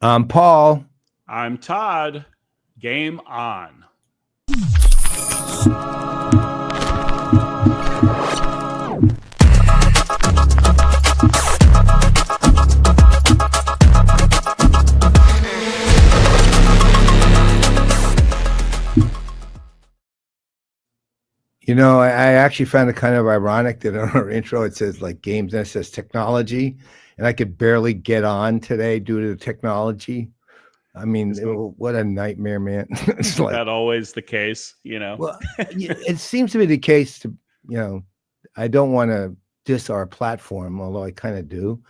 Paul. I'm Todd. Game on. You know, I actually found it kind of ironic that on our intro it says like games and it says technology, and I could barely get on today due to the technology. I mean, what a nightmare, man. It's like that always the case, you know? Well, it seems to be the case to, I don't want to diss our platform, although I kind of do.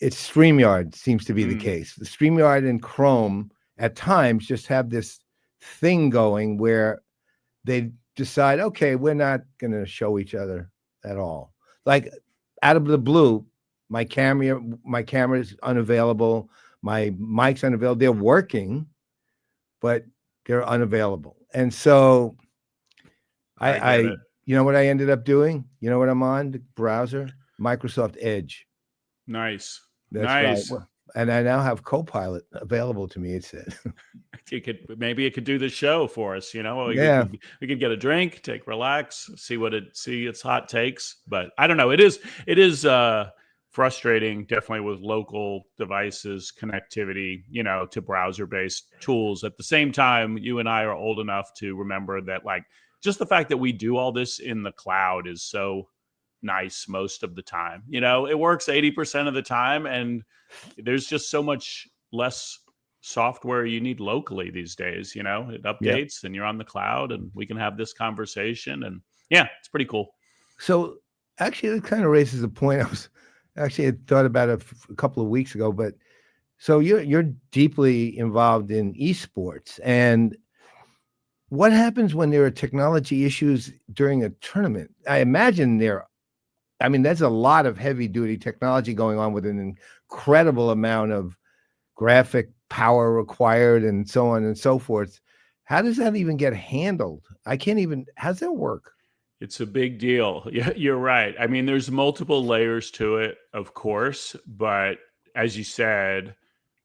It's StreamYard seems to be the case. The StreamYard and Chrome at times just have this thing going where they decide, okay, we're not going to show each other at all. Like out of the blue, my camera is unavailable. My mic's unavailable. They're working, but they're unavailable. And so I you know what I ended up doing? You know what I'm on? The browser? Microsoft Edge. Nice. That's nice. Right. And I now have Copilot available to me, it said. Maybe it could do the show for us, you know? We could get a drink, relax, see its hot takes. But I don't know. It is frustrating, definitely with local devices, connectivity, to browser-based tools. At the same time, you and I are old enough to remember that, like, just the fact that we do all this in the cloud is so nice most of the time. It works 80% of the time, and there's just so much less software you need locally these days. It updates and you're on the cloud, and we can have this conversation, and it's pretty cool. So actually it kind of raises a point I thought about it a couple of weeks ago, but so you're deeply involved in esports, and what happens when there are technology issues during a tournament? I imagine there's a lot of heavy duty technology going on with an incredible amount of graphic power required and so on and so forth. How does that even get handled? How's that work? It's a big deal. You're right. I mean, there's multiple layers to it, of course, but as you said,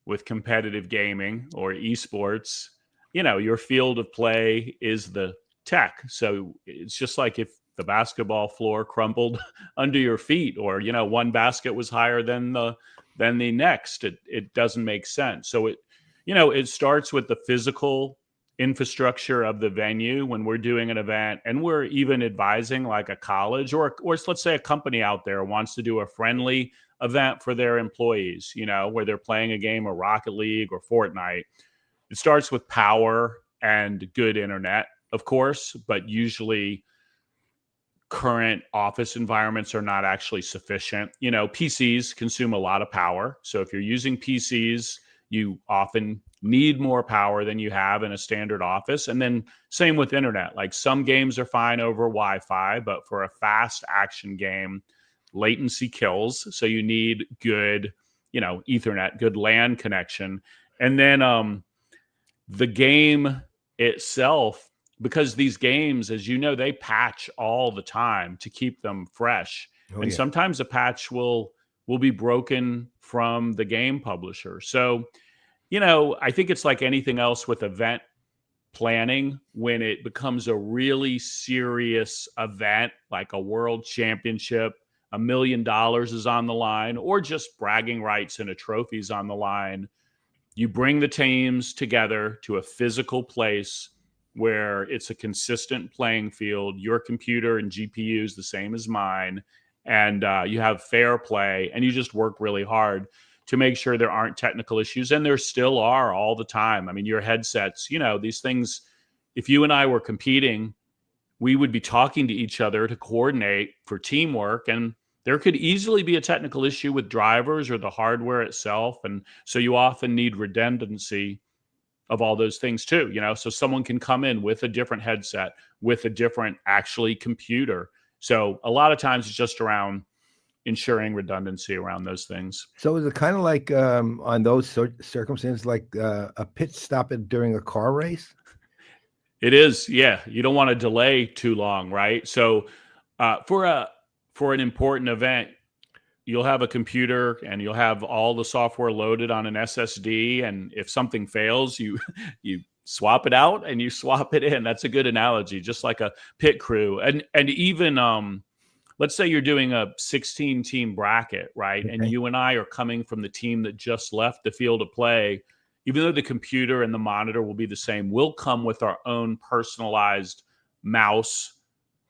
with competitive gaming or esports, your field of play is the tech. So it's just like if the basketball floor crumbled under your feet, or, one basket was higher than the next, it doesn't make sense. So it starts with the physical infrastructure of the venue when we're doing an event, and we're even advising like a college or let's say a company out there wants to do a friendly event for their employees, where they're playing a game of Rocket League or Fortnite. It starts with power and good internet, of course, but usually current office environments are not actually sufficient. PCs consume a lot of power. So if you're using PCs, you often need more power than you have in a standard office. And then same with internet. Like some games are fine over Wi-Fi, but for a fast action game, latency kills. So you need good, Ethernet, good LAN connection. And then the game itself, because these games, as you know, they patch all the time to keep them fresh. Sometimes a patch will be broken from the game publisher. So, I think it's like anything else with event planning. When it becomes a really serious event, like a world championship, $1 million is on the line, or just bragging rights and a trophy's on the line, you bring the teams together to a physical place where it's a consistent playing field. Your computer and GPU is the same as mine, and you have fair play, and you just work really hard to make sure there aren't technical issues. And there still are all the time. I mean, your headsets, these things, if you and I were competing, we would be talking to each other to coordinate for teamwork, and there could easily be a technical issue with drivers or the hardware itself. And so you often need redundancy of all those things too, so someone can come in with a different headset, with a different actually computer. So a lot of times it's just around ensuring redundancy around those things. So is it kind of like on those circumstances, like a pit stop during a car race? It is. Yeah. You don't want to delay too long. Right. So for an important event, you'll have a computer and you'll have all the software loaded on an SSD, and if something fails, you you swap it out and you swap it in. That's a good analogy, just like a pit crew. And even let's say you're doing a 16 team bracket, right? Okay. And you and I are coming from the team that just left the field of play. Even though the computer and the monitor will be the same, we'll come with our own personalized mouse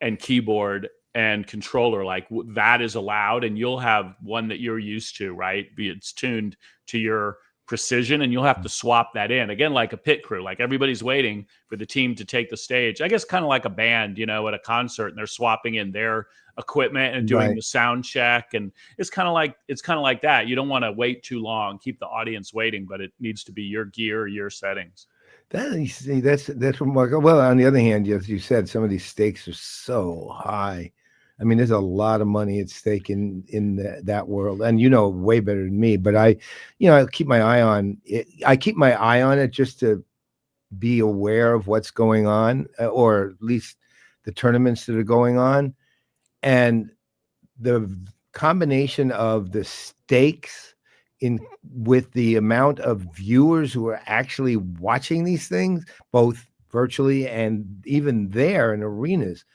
and keyboard and controller. Like that is allowed, and you'll have one that you're used to, right? It's tuned to your precision, and you'll have to swap that in again, like a pit crew. Like everybody's waiting for the team to take the stage, I guess, kind of like a band, at a concert, and they're swapping in their equipment and doing the sound check. And it's kind of like that. You don't want to wait too long, keep the audience waiting, but it needs to be your gear, your settings. That's remarkable. Well, on the other hand, as you said, some of these stakes are so high. I mean, there's a lot of money at stake in that world, and way better than me. But I keep my eye on it. I keep my eye on it just to be aware of what's going on, or at least the tournaments that are going on, and the combination of the stakes with the amount of viewers who are actually watching these things, both virtually and even there in arenas.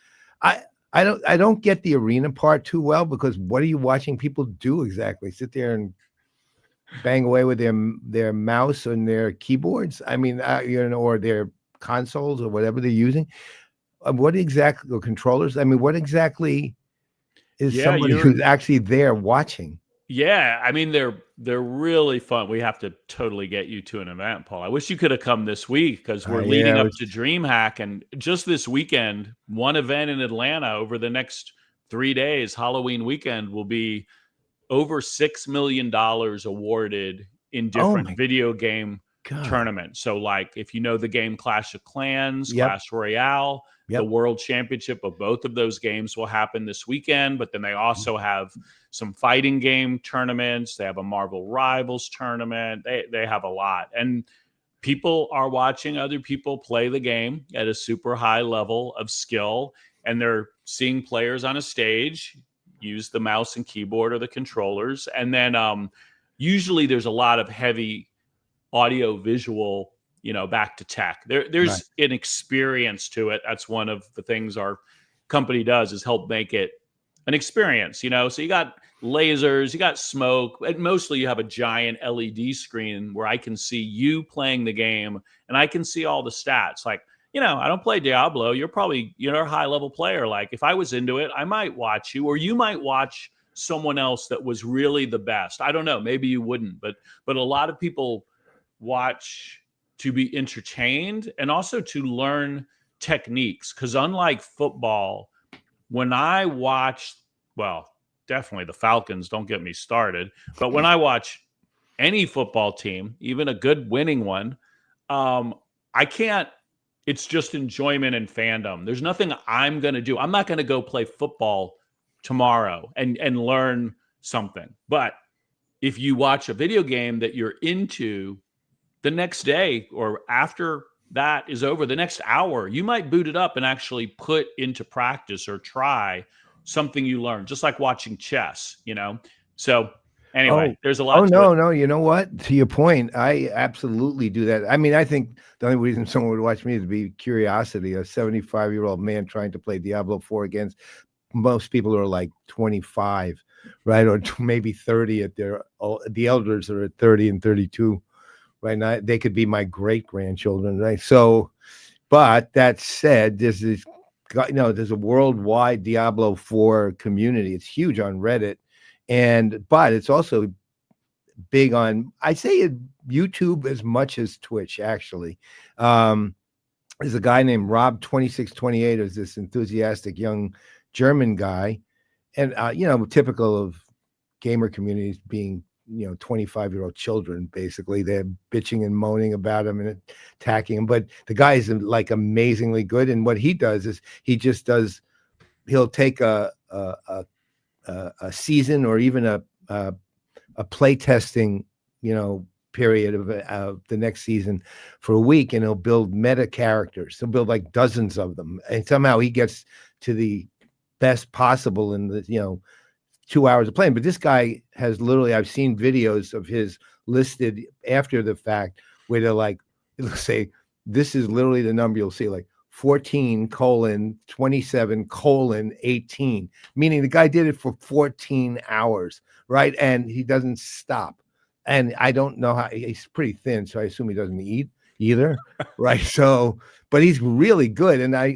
I don't get the arena part too well, because what are you watching people do exactly? Sit there and bang away with their mouse and their keyboards? I mean, or their consoles or whatever they're using. What exactly, or controllers? I mean, what exactly is somebody who's actually there watching? Yeah, I mean, they're really fun. We have to totally get you to an event, Paul. I wish you could have come this week, because we're leading up to DreamHack, and just this weekend, one event in Atlanta over the next 3 days, Halloween weekend, will be over $6 million awarded in different video game tournaments. So, like, if you know the game Clash of Clans, Clash Royale, the World Championship of both of those games will happen this weekend. But then they also have some fighting game tournaments. They have a Marvel Rivals tournament. They have a lot. And people are watching other people play the game at a super high level of skill. And they're seeing players on a stage use the mouse and keyboard or the controllers. And then usually there's a lot of heavy audio visual, back to tech. There's an experience to it. That's one of the things our company does, is help make it an experience, So you got lasers, you got smoke, and mostly you have a giant LED screen where I can see you playing the game, and I can see all the stats. Like, I don't play Diablo. You're probably, a high level player. Like, if I was into it, I might watch you, or you might watch someone else that was really the best. I don't know. Maybe you wouldn't, but a lot of people watch to be entertained and also to learn techniques. Because unlike football, when I watch, well, definitely the Falcons, don't get me started, but when I watch any football team, even a good winning one, I can't, it's just enjoyment and fandom. There's nothing I'm going to do. I'm not going to go play football tomorrow and learn something. But if you watch a video game that you're into, the next day or after that is over, the next hour, you might boot it up and actually put into practice or try something you learned, just like watching chess, So anyway, there's a lot. No. You know what? To your point, I absolutely do that. I mean, I think the only reason someone would watch me is to be curiosity. A 75-year-old man trying to play Diablo 4 against most people who are like 25, right? Or maybe 30 the elders are at 30 and 32. Right now, they could be my great grandchildren, right? So, but that said, there's a worldwide Diablo 4 community. It's huge on Reddit, but it's also big on, I say, YouTube as much as Twitch. Actually, there's a guy named Rob2628, who's this enthusiastic young German guy, and typical of gamer communities being 25-year-old children. Basically, they're bitching and moaning about him and attacking him, but the guy is like amazingly good. And what he does is he'll take a season or even a play testing period of the next season for a week, and he'll build meta characters. He'll build like dozens of them, and somehow he gets to the best possible in the 2 hours of playing. But this guy has literally, I've seen videos of his listed after the fact where they're like, it'll say, this is literally the number you'll see, like 14:27:18, meaning the guy did it for 14 hours, right? And he doesn't stop. And I don't know how, he's pretty thin, so I assume he doesn't eat either, right? So, but he's really good. And I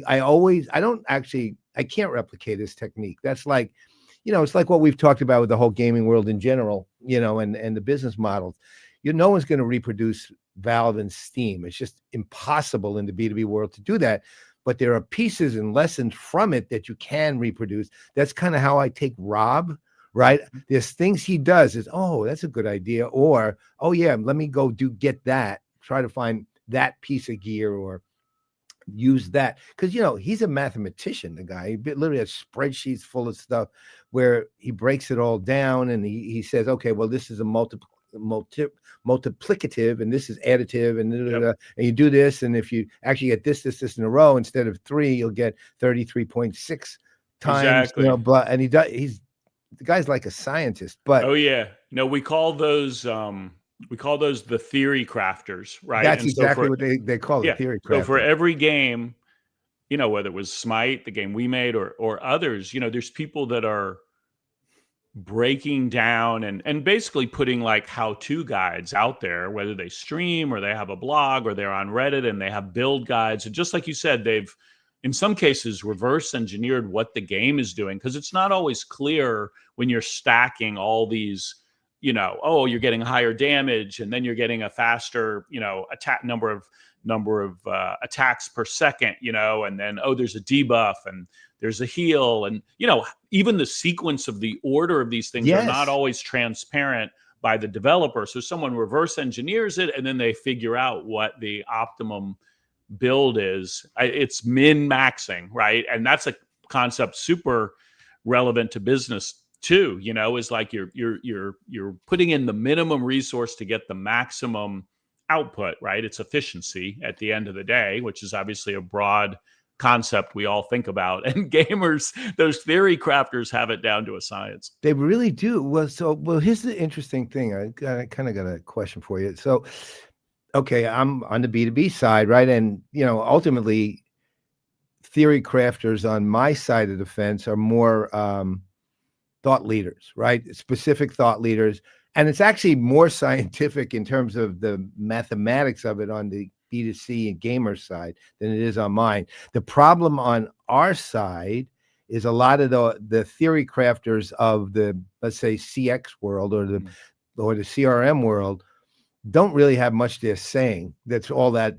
can't replicate his technique. That's like, it's like what we've talked about with the whole gaming world in general, and the business models. No one's going to reproduce Valve and Steam. It's just impossible in the B2B world to do that. But there are pieces and lessons from it that you can reproduce. That's kind of how I take Rob, right? There's things he does is, oh, that's a good idea. Or, oh yeah, let me go get that, try to find that piece of gear or use that. Because, he's a mathematician, the guy. He literally has spreadsheets full of stuff where he breaks it all down and he says, okay, well, this is a multiplicative and this is additive and and you do this, and if you actually get this in a row instead of 3, you'll get 33.6 times. Exactly. But and the guy's like a scientist. But oh yeah, no, we call those the theory crafters, right? That's and exactly what they call it, theory crafters. So for every game, whether it was Smite, the game we made, or others, there's people that are breaking down and basically putting like how-to guides out there, whether they stream or they have a blog or they're on Reddit and they have build guides. And just like you said, they've in some cases reverse engineered what the game is doing, because it's not always clear when you're stacking all these, you're getting higher damage and then you're getting a faster, attack number of attacks per second, and then, there's a debuff and there's a heal. And, even the sequence of the order of these things are not always transparent by the developer. So someone reverse engineers it and then they figure out what the optimum build is. It's min-maxing, right? And that's a concept super relevant to business too, is like you're putting in the minimum resource to get the maximum output, right? It's efficiency at the end of the day, which is obviously a broad concept we all think about. And gamers, those theory crafters, have it down to a science. They really do. Well, here's the interesting thing. I kind of got a question for you. So, okay, I'm on the B2B side, right? And, ultimately, theory crafters on my side of the fence are more thought leaders, right? Specific thought leaders. And it's actually more scientific in terms of the mathematics of it on the B2C and gamer side than it is on mine. The problem on our side is a lot of the theory crafters of the, let's say, CX world or the CRM world don't really have much they're saying that's all that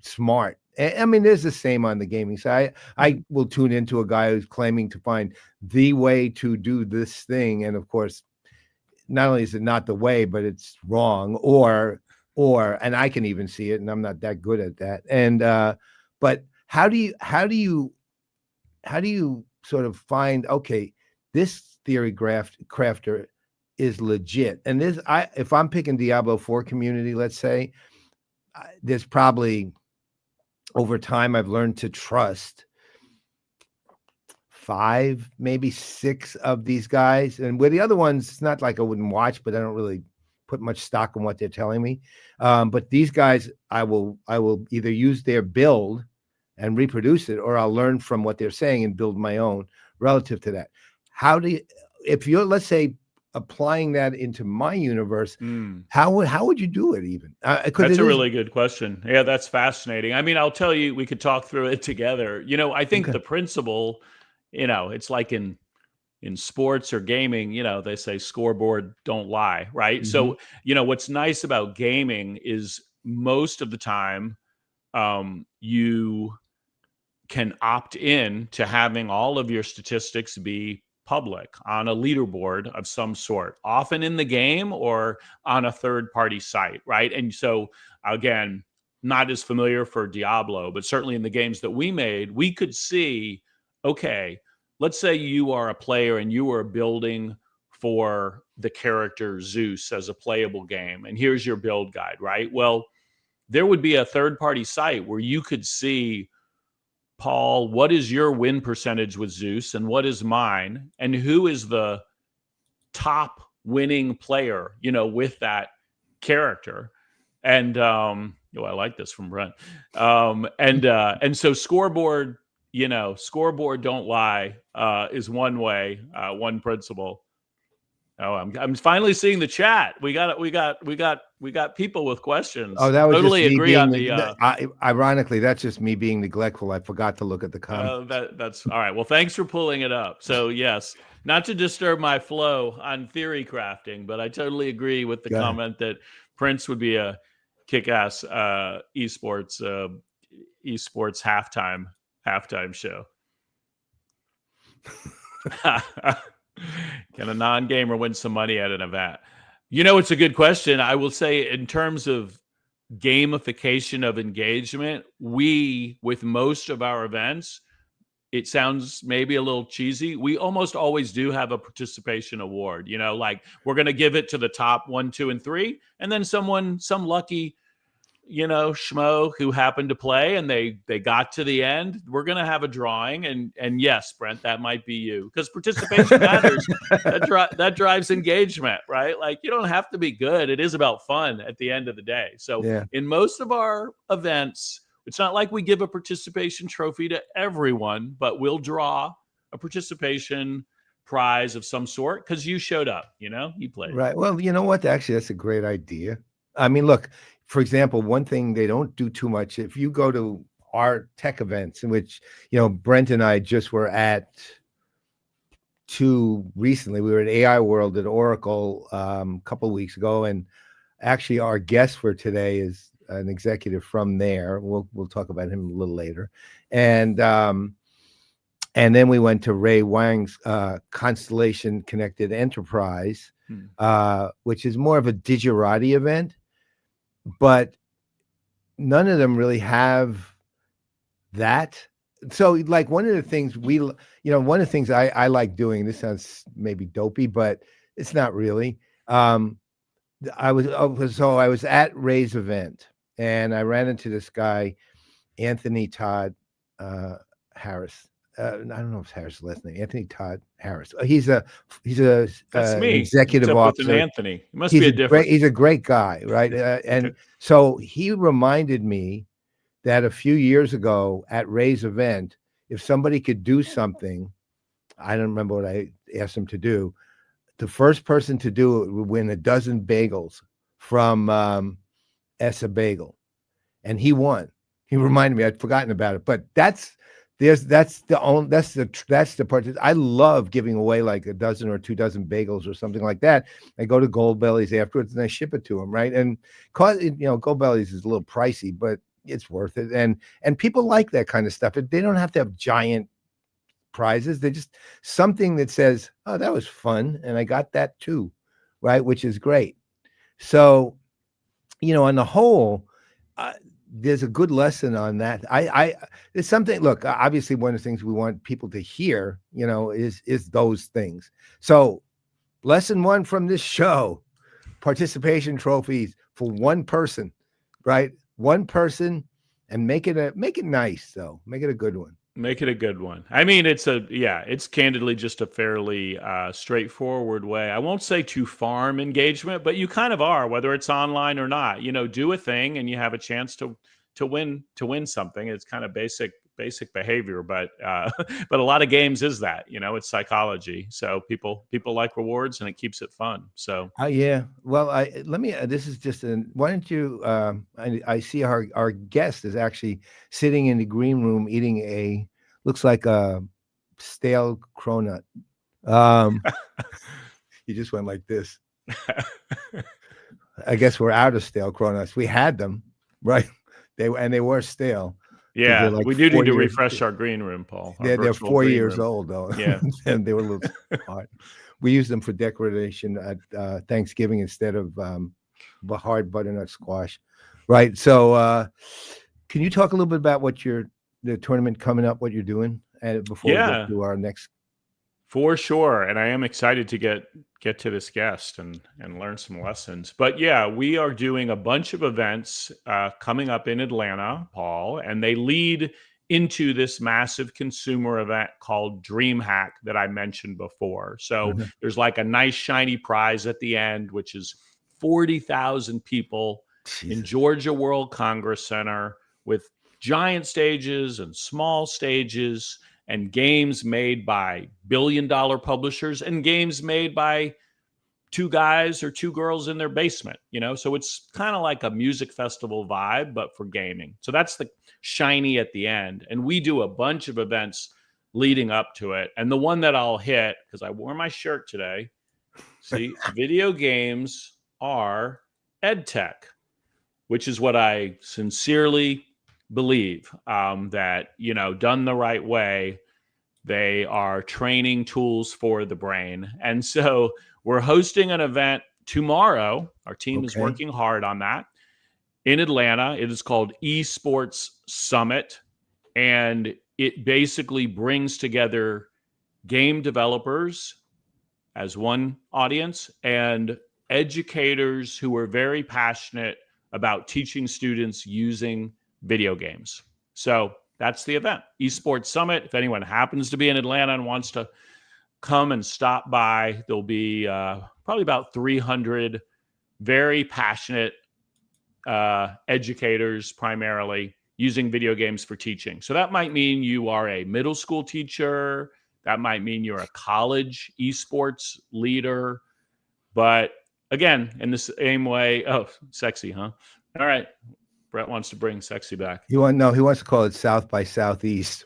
smart. I mean, there's the same on the gaming side. I will tune into a guy who's claiming to find the way to do this thing, and of course, not only is it not the way, but it's wrong, and I can even see it, and I'm not that good at that. And but how do you sort of find, okay, this theory crafter is legit? And if I'm picking Diablo 4 community, let's say, there's probably over time I've learned to trust 5, maybe 6 of these guys, and where the other ones, it's not like I wouldn't watch, but I don't really put much stock in what they're telling me. But these guys, I will either use their build and reproduce it, or I'll learn from what they're saying and build my own relative to that. If you're, let's say, applying that into my universe, how would you do it even? That's a really good question. Yeah, that's fascinating. I mean, I'll tell you, we could talk through it together. I think the principle, it's like in sports or gaming, they say scoreboard don't lie, right? So, what's nice about gaming is most of the time you can opt in to having all of your statistics be public on a leaderboard of some sort, often in the game or on a third-party site, right? And so, again, not as familiar for Diablo, but certainly in the games that we made, we could see, okay, let's say you are a player and you are building for the character Zeus as a playable game, and here's your build guide, right? Well, there would be a third-party site where you could see, Paul, what is your win percentage with Zeus and what is mine? And who is the top winning player, with that character. And I like this from Brent. And so scoreboard don't lie is one way, one principle. Oh, I'm finally seeing the chat. We got people with questions. Oh, that was Totally just me agree on being. Ironically, that's just me being neglectful. I forgot to look at the comments. That's all right. Well, thanks for pulling it up. So yes, not to disturb my flow on theory crafting, but I totally agree with the comment that Prince would be a kick-ass esports halftime show. Can a non-gamer win some money at an event? It's a good question. I will say, in terms of gamification of engagement, with most of our events, it sounds maybe a little cheesy, we almost always do have a participation award. Like, we're going to give it to the top 1, 2, and 3, and then some lucky schmo who happened to play and they got to the end, we're going to have a drawing. And yes, Brent, that might be you, because participation matters. That drives engagement, right? Like, you don't have to be good. It is about fun at the end of the day. So in most of our events, it's not like we give a participation trophy to everyone, but we'll draw a participation prize of some sort because you showed up, you played. Right. Well, you know what? Actually, that's a great idea. I mean, look, for example, one thing they don't do too much, if you go to our tech events, in which, Brent and I just were at 2 recently. We were at AI World at Oracle a couple of weeks ago, and actually our guest for today is an executive from there. We'll talk about him a little later. And then we went to Ray Wang's Constellation Connected Enterprise, which is more of a digerati event. But none of them really have that. So, like, one of the things one of the things I like doing, this sounds maybe dopey, but it's not really. I was at Ray's event, and I ran into this guy, Anthony Todd Harris. I don't know if it's Harris' last name. Anthony Todd Harris. He's an executive officer. With Anthony, he must be a different. He's a great guy, right? And so he reminded me that a few years ago at Ray's event, if somebody could do something, I don't remember what I asked him to do. The first person to do it would win a dozen bagels from Essa Bagel, and he won. He reminded me. I'd forgotten about it, but that's the part. I love giving away like a dozen or 2 dozen bagels or something like that. I go to Goldbelly's afterwards and I ship it to them, right? And Goldbelly's is a little pricey, but it's worth it. And people like that kind of stuff. They don't have to have giant prizes. They're just something that says, "Oh, that was fun, and I got that too," right? Which is great. So, on the whole, there's a good lesson on that. It's something. Look, obviously, one of the things we want people to hear, is those things. So, lesson 1 from this show: participation trophies for one person, right? One person, and make it nice, though. Make it a good one. Make it a good one. I mean, it's candidly just a fairly straightforward way. I won't say to farm engagement, but you kind of are, whether it's online or not. Do a thing and you have a chance to win something. It's kind of basic behavior, but but a lot of games is that, it's psychology. So people like rewards and it keeps it fun. So yeah. Well, let me. This is just why don't you? I see our guest is actually sitting in the green room eating looks like a stale cronut. He just went like this. I guess we're out of stale cronuts. We had them, right? They were stale. Yeah, like we do need to refresh our green room, Paul. They're 4 years old, though. Yeah, and they were a little hard. We use them for decoration at Thanksgiving instead of hard butternut squash, right? So, can you talk a little bit about the tournament coming up, what you're doing, before we get to our next? For sure, and I am excited to get to this guest and learn some lessons. But yeah, we are doing a bunch of events coming up in Atlanta, Paul, and they lead into this massive consumer event called DreamHack that I mentioned before. So there's like a nice shiny prize at the end, which is 40,000 people in Georgia World Congress Center with giant stages and small stages and games made by billion-dollar publishers and games made by two guys or two girls in their basement, so it's kind of like a music festival vibe, but for gaming. So that's the shiny at the end. And we do a bunch of events leading up to it. And the one that I'll hit, because I wore my shirt today, see, video games are EdTech, which is what I sincerely believe, that, done the right way, they are training tools for the brain. And so we're hosting an event tomorrow. Our team is working hard on that in Atlanta. It is called Esports Summit. And it basically brings together game developers as one audience and educators who are very passionate about teaching students using video games. So that's the event, Esports Summit. If anyone happens to be in Atlanta and wants to come and stop by, there'll be probably about 300 very passionate educators, primarily using video games for teaching. So that might mean you are a middle school teacher. That might mean you're a college esports leader. But again, in the same way, sexy, huh? All right. Brett wants to bring sexy back. He wants to call it South by Southeast.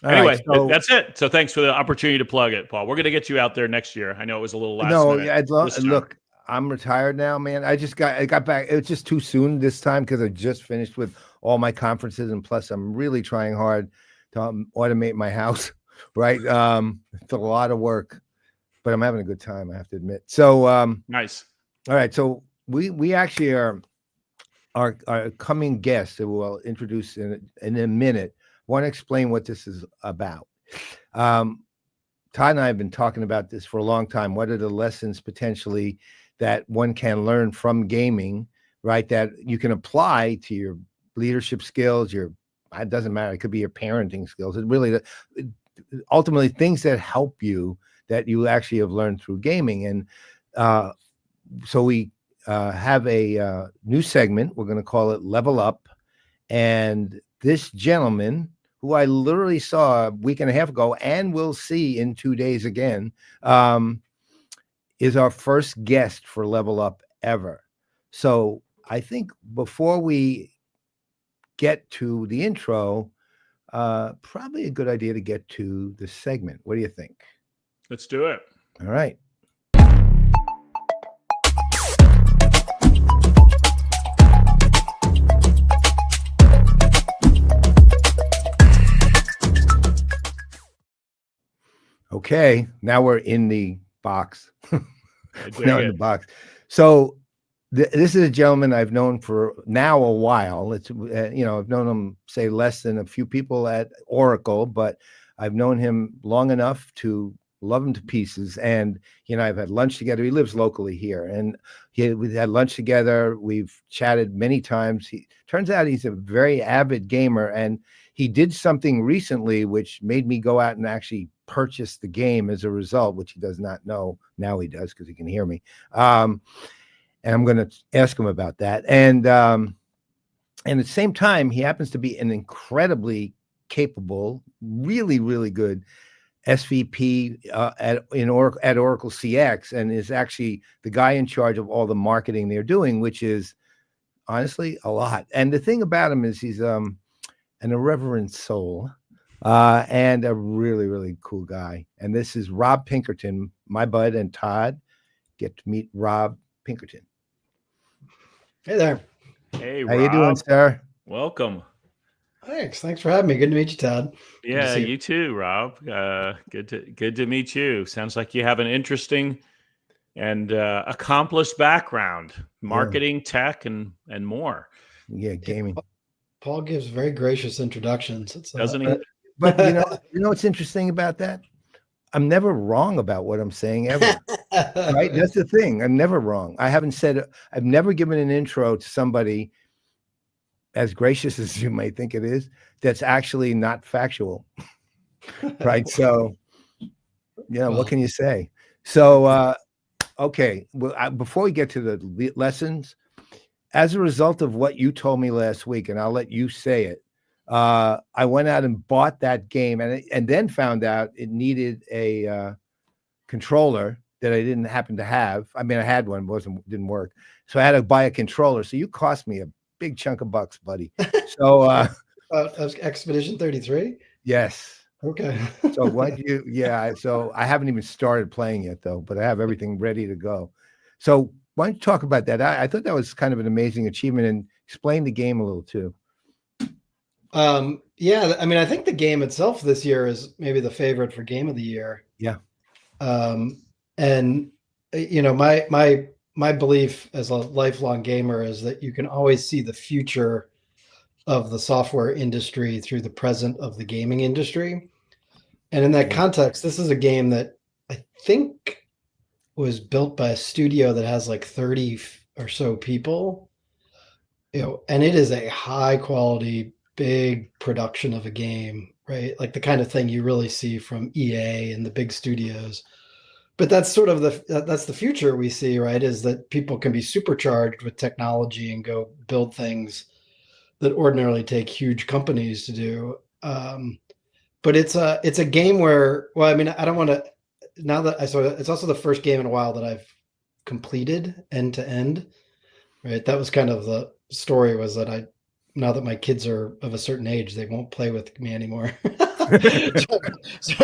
Anyway, that's it. So thanks for the opportunity to plug it, Paul. We're going to get you out there next year. I know it was a little last minute. Look, I'm retired now, man. I got back. It was just too soon this time because I just finished with all my conferences, and plus I'm really trying hard to automate my house. Right, it's a lot of work, but I'm having a good time, I have to admit. So nice. All right, so we actually are our coming guest that we'll introduce in a minute. Want to explain what this is about. Todd and I have been talking about this for a long time. What are the lessons potentially that one can learn from gaming, right? That you can apply to your leadership skills, it doesn't matter. It could be your parenting skills. It really, ultimately, things that help you that you actually have learned through gaming. And so we have a new segment. We're going to call it Level Up. And this gentleman, who I literally saw a week and a half ago and will see in 2 days again, is our first guest for Level Up ever. So I think before we get to the intro, probably a good idea to get to the segment. What do you think? Let's do it. All right. Okay, now we're in the box. Now in the box. So this is a gentleman I've known for now a while. It's I've known him, say, less than a few people at Oracle, but I've known him long enough to love him to pieces. And I've had lunch together. He lives locally here, and we've had lunch together. We've chatted many times. Turns out he's a very avid gamer, and he did something recently which made me go out and actually purchase the game as a result, which he does not know. Now he does, because he can hear me. And I'm going to ask him about that. And at the same time, he happens to be an incredibly capable, really, really good SVP at Oracle CX, and is actually the guy in charge of all the marketing they're doing, which is honestly a lot. And the thing about him is he's an irreverent soul and a really, really cool guy. And this is Rob Pinkerton, my bud, and Todd get to meet Rob Pinkerton. Hey there. Hey, how Rob. you doing, sir? Welcome. Thanks for having me. Good to meet you, Todd. Yeah, you too, Rob. Good to meet you. Sounds like you have an interesting and accomplished background, marketing, tech, and more. Yeah, gaming. Paul gives very gracious introductions. Doesn't he? But you know what's interesting about that? I'm never wrong about what I'm saying ever. Right? That's the thing. I'm never wrong. I've never given an intro to somebody as gracious as you may think it is, that's actually not factual. Right. So, yeah, what can you say? So, okay. Well, before we get to the lessons, as a result of what you told me last week, and I'll let you say it, I went out and bought that game and then found out it needed a controller that I didn't happen to have. I mean, I had one, didn't work. So I had to buy a controller. So you cost me a big chunk of bucks, buddy. So Expedition 33? Yes. Okay. So so I haven't even started playing yet though, but I have everything ready to go. So why don't you talk about that? I thought that was kind of an amazing achievement, and explain the game a little too. Yeah, I mean, I think the game itself this year is maybe the favorite for game of the year. Yeah. And you know, my belief as a lifelong gamer is that you can always see the future of the software industry through the present of the gaming industry. And in that context, this is a game that I think was built by a studio that has like 30 or so people, you know, and it is a high quality, big production of a game, right? Like the kind of thing you really see from EA and the big studios. But that's sort of that's the future we see, right? Is that people can be supercharged with technology and go build things that ordinarily take huge companies to do. But it's a game where, well, I mean, I don't want to, now that I saw it, it's also the first game in a while that I've completed end to end, right? That was kind of the story, was that now that my kids are of a certain age, they won't play with me anymore. so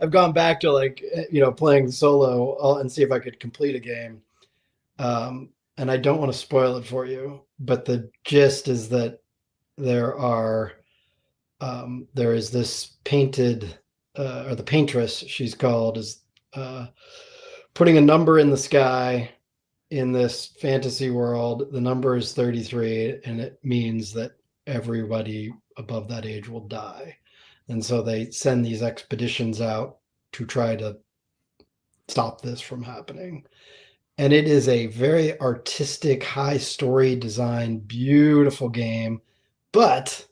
I've gone back to, like, you know, playing solo and see if I could complete a game. And I don't want to spoil it for you, but the gist is that there is this painted, or the paintress, she's called, is putting a number in the sky in this fantasy world. The number is 33, and it means that everybody above that age will die. And so they send these expeditions out to try to stop this from happening. And it is a very artistic, high story design, beautiful game. But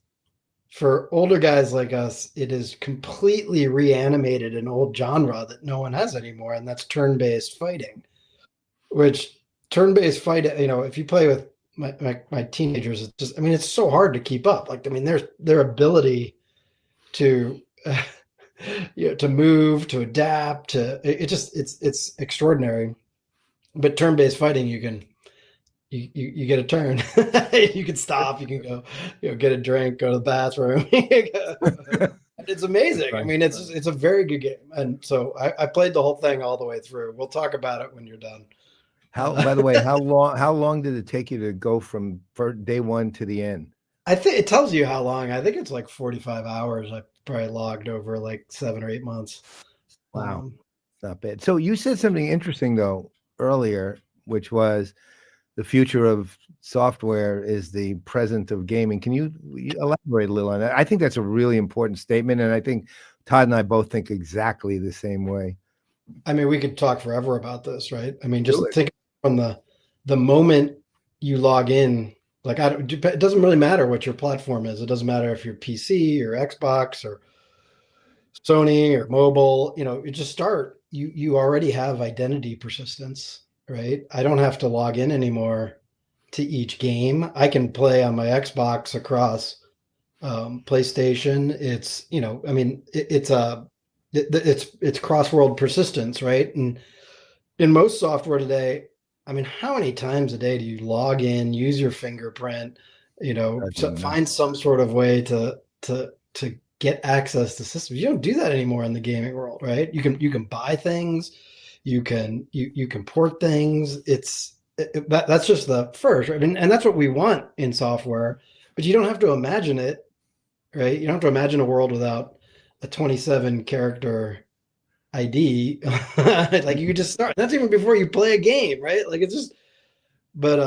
for older guys like us, it is completely reanimated an old genre that no one has anymore, and that's turn-based fighting. Which turn-based fighting, you know, if you play with my teenagers, it's just, I mean, it's so hard to keep up. Like, I mean, their ability to you know, to move, to adapt, it's extraordinary. But turn-based fighting, you get a turn. You can stop, you can go, you know, get a drink, go to the bathroom. It's amazing. I mean, it's a very good game. And so I played the whole thing all the way through. We'll talk about it when you're done. By the way, how long did it take you to go from day one to the end? I think it tells you how long. I think it's like 45 hours. I probably logged over like 7 or 8 months. Wow. Not bad. So you said something interesting though earlier, which was the future of software is the present of gaming. Can you elaborate a little on that? I think that's a really important statement, and I think Todd and I both think exactly the same way. I mean, we could talk forever about this, right? I mean, just think from the moment you log in, like, it doesn't really matter what your platform is. It doesn't matter if you're PC or Xbox or Sony or mobile. You know, you just start. You already have identity persistence, right? I don't have to log in anymore to each game. I can play on my Xbox across PlayStation. It's, you know, I mean, it's cross-world persistence, right? And in most software today, I mean, how many times a day do you log in, use your fingerprint, you know, find some sort of way to get access to systems? You don't do that anymore in the gaming world, right? You can buy things, you can port things. That's just the first, right? And that's what we want in software, but you don't have to imagine it, right? You don't have to imagine a world without a 27 character ID. Like, you could just start. That's even before you play a game, right? Like, it's just, but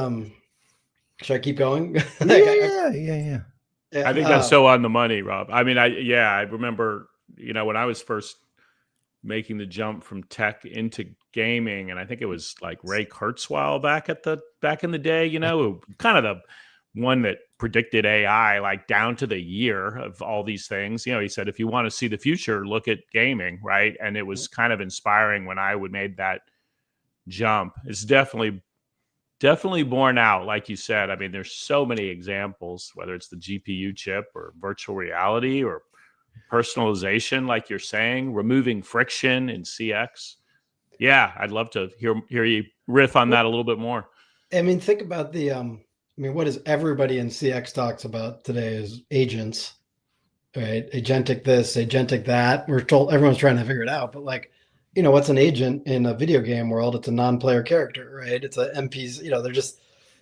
should I keep going? Yeah. I think that's so on the money, Rob. I mean, I remember, you know, when I was first making the jump from tech into gaming, and I think it was like Ray Kurzweil back in the day, you know, kind of the one that predicted AI like down to the year of all these things. You know, he said, if you want to see the future, look at gaming, right? And it was kind of inspiring when I would made that jump. It's definitely borne out, like you said. I mean, there's so many examples, whether it's the GPU chip or virtual reality or personalization, like you're saying, removing friction in CX. Yeah, I'd love to hear you riff on that a little bit more. I mean, think about the what is everybody in CX talks about today is agents, right? Agentic this, agentic that. We're told everyone's trying to figure it out, but like, you know, what's an agent in a video game world? It's a non-player character, right? It's a MPs, you know, they're just,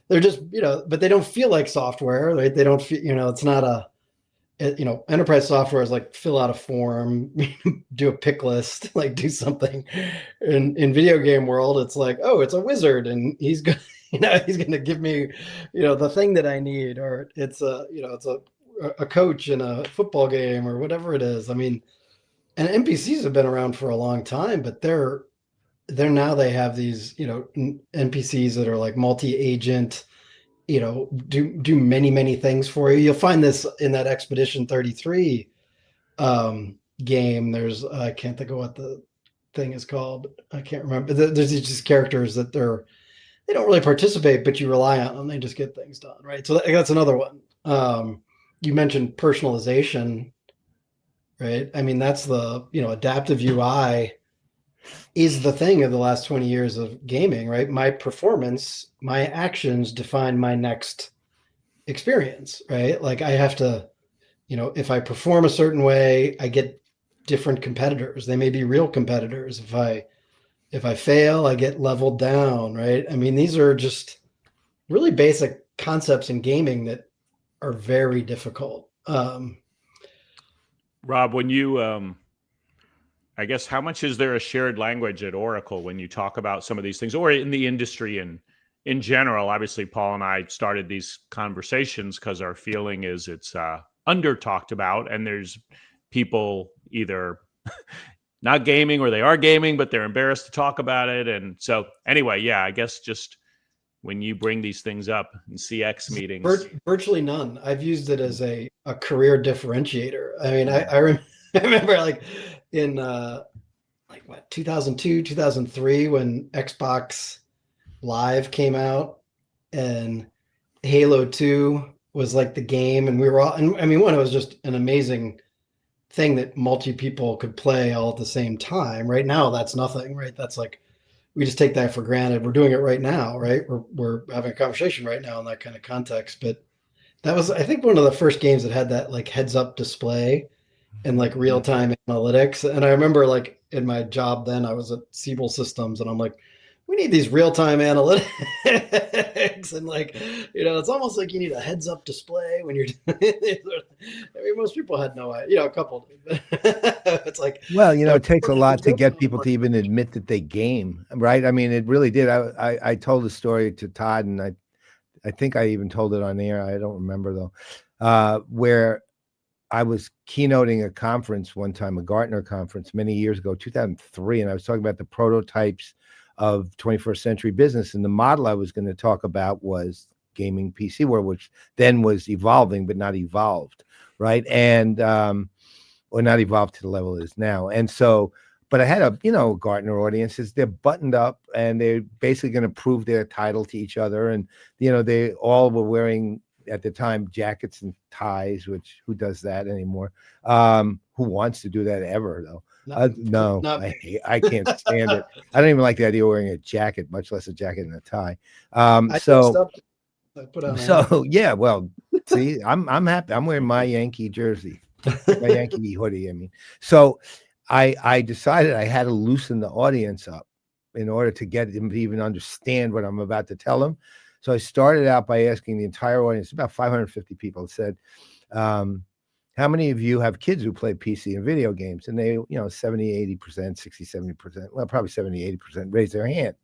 you know, but they don't feel like software, right? They don't feel, you know, it's not a, you know, enterprise software is like fill out a form, do a pick list, like do something. In video game world, it's like, oh, it's a wizard and he's going, you know, he's going to give me, you know, the thing that I need, or it's a, you know, it's a coach in a football game or whatever it is. I mean, and NPCs have been around for a long time, but they're now they have these, you know, NPCs that are like multi-agent, you know, do many things for you. You'll find this in that Expedition 33 game. There's I can't think of what the thing is called. I can't remember. There's these characters that they don't really participate, but you rely on them. They just get things done, right? So that's another one. You mentioned personalization, right? I mean, that's the, you know, adaptive UI is the thing of the last 20 years of gaming, right? My performance, my actions define my next experience, right? Like I have to, you know, if I perform a certain way, I get different competitors. They may be real competitors. If I fail, I get leveled down, right? I mean, these are just really basic concepts in gaming that are very difficult. Rob, when you I guess, how much is there a shared language at Oracle when you talk about some of these things, or in the industry and in general? Obviously, Paul and I started these conversations because our feeling is it's under talked about, and there's people either not gaming or they are gaming, but they're embarrassed to talk about it. And so anyway, yeah, I guess just when you bring these things up in CX meetings. Virtually none. I've used it as a career differentiator. I mean, I remember like in like what 2002, 2003 when Xbox Live came out and Halo 2 was like the game, and we were all, and I mean, one, it was just an amazing thing that multi people could play all at the same time. Right now, that's nothing, right? That's like, we just take that for granted. We're doing it right now, right? We're having a conversation right now in that kind of context. But that was, I think, one of the first games that had that like heads up display and like real time analytics. And I remember like in my job then, I was at Siebel Systems, and I'm like, we need these real time analytics, and like, you know, it's almost like you need a heads up display when you're. I mean, most people had no idea. You know, a couple. It's like, well, you know, it takes a lot to get people to even admit that they game, right? I mean, it really did. I told the story to Todd, and I think I even told it on air. I don't remember though, where I was keynoting a conference one time, a Gartner conference many years ago, 2003, and I was talking about the prototypes of 21st century business. And the model I was going to talk about was gaming PC world, which then was evolving, but not evolved, right? And, or not evolved to the level it is now. And so, but I had a, you know, Gartner audiences, they're buttoned up and they're basically going to prove their title to each other. And, you know, they all were wearing at the time jackets and ties, which who does that anymore? Who wants to do that ever though? No, I can't stand it. I don't even like the idea of wearing a jacket, much less a jacket and a tie. So yeah, well, see, I'm happy. I'm wearing my Yankee jersey, my Yankee hoodie. I mean, so I decided I had to loosen the audience up in order to get them to even understand what I'm about to tell them. So I started out by asking the entire audience, about 550 people, said, how many of you have kids who play PC and video games? And they, you know, 70, 80%, 60, 70%, well, probably 70, 80% raised their hand.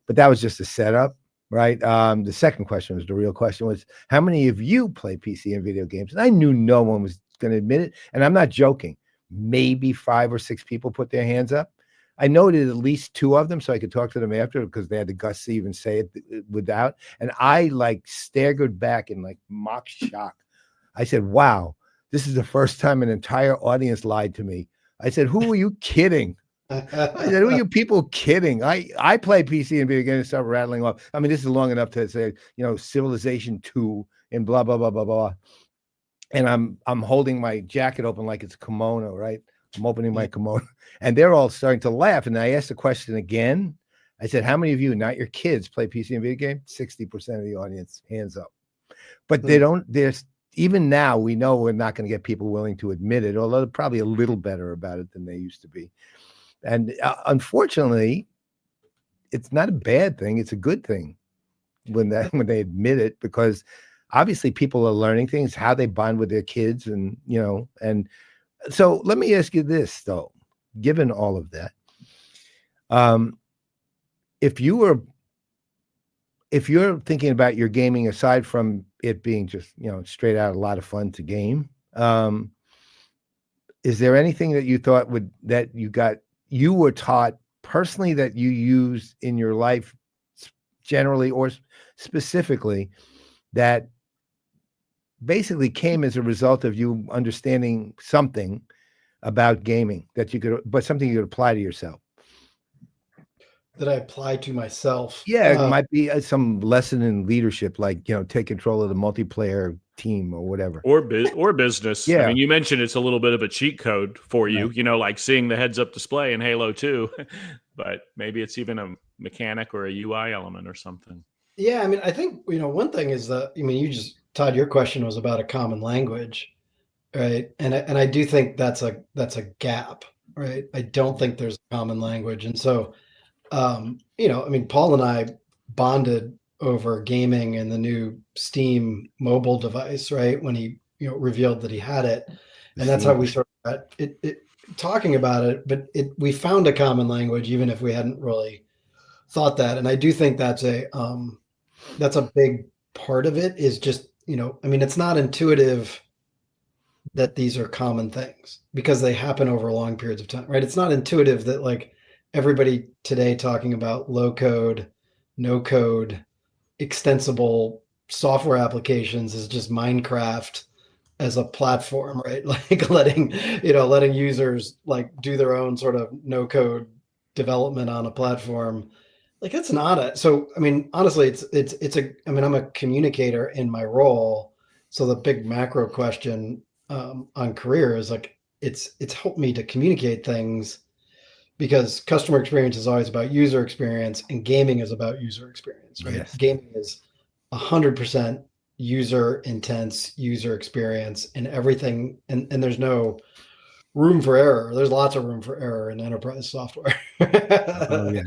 But that was just a setup, right? The second question was the real question was, how many of you play PC and video games? And I knew no one was going to admit it. And I'm not joking. Maybe 5 or 6 people put their hands up. I noted at least 2 of them so I could talk to them after because they had the guts to even say it without. And I like staggered back in like mock shock. I said, wow, this is the first time an entire audience lied to me. I said, who are you kidding? I said, who are you people kidding? I play PC and video games and start rattling off. I mean, this is long enough to say, Civilization 2 and blah, blah, blah, blah, blah. And I'm holding my jacket open like it's a kimono, right? I'm opening my kimono and they're all starting to laugh. And I asked the question again. I said, how many of you, not your kids, play PC and video games? 60% of the audience, hands up. But even now, we know we're not going to get people willing to admit it, although they're probably a little better about it than they used to be. And unfortunately, it's not a bad thing. It's a good thing when they admit it, because obviously people are learning things, how they bond with their kids. And, and so let me ask you this, though, given all of that, if you're thinking about your gaming, aside from it being just, straight out a lot of fun to game, is there anything that you thought you were taught personally that you use in your life generally or specifically that basically came as a result of you understanding something about gaming but something you could apply to yourself? That I apply to myself? Yeah, it might be some lesson in leadership, like, take control of the multiplayer team or whatever. Or business. Yeah. I mean, you mentioned it's a little bit of a cheat code for you, Right. like seeing the heads-up display in Halo 2, but maybe it's even a mechanic or a UI element or something. Yeah, I mean, I think, one thing is that, Todd, your question was about a common language, right? And I do think that's a gap, right? I don't think there's a common language. And so, Paul and I bonded over gaming and the new Steam mobile device, right? When he, revealed that he had it. And that's how we sort of got it talking about it. But we found a common language, even if we hadn't really thought that. And I do think that's a big part of it, is just, it's not intuitive that these are common things because they happen over long periods of time, right? It's not intuitive that like everybody today talking about low code, no code, extensible software applications is just Minecraft as a platform, right? Like letting users like do their own sort of no code development on a platform. Like that's not so honestly, I'm a communicator in my role. So the big macro question on career is like, it's helped me to communicate things, because customer experience is always about user experience and gaming is about user experience, right? Yes. Gaming is 100% user intense, user experience, and everything. And there's no room for error. There's lots of room for error in enterprise software. Oh, yeah.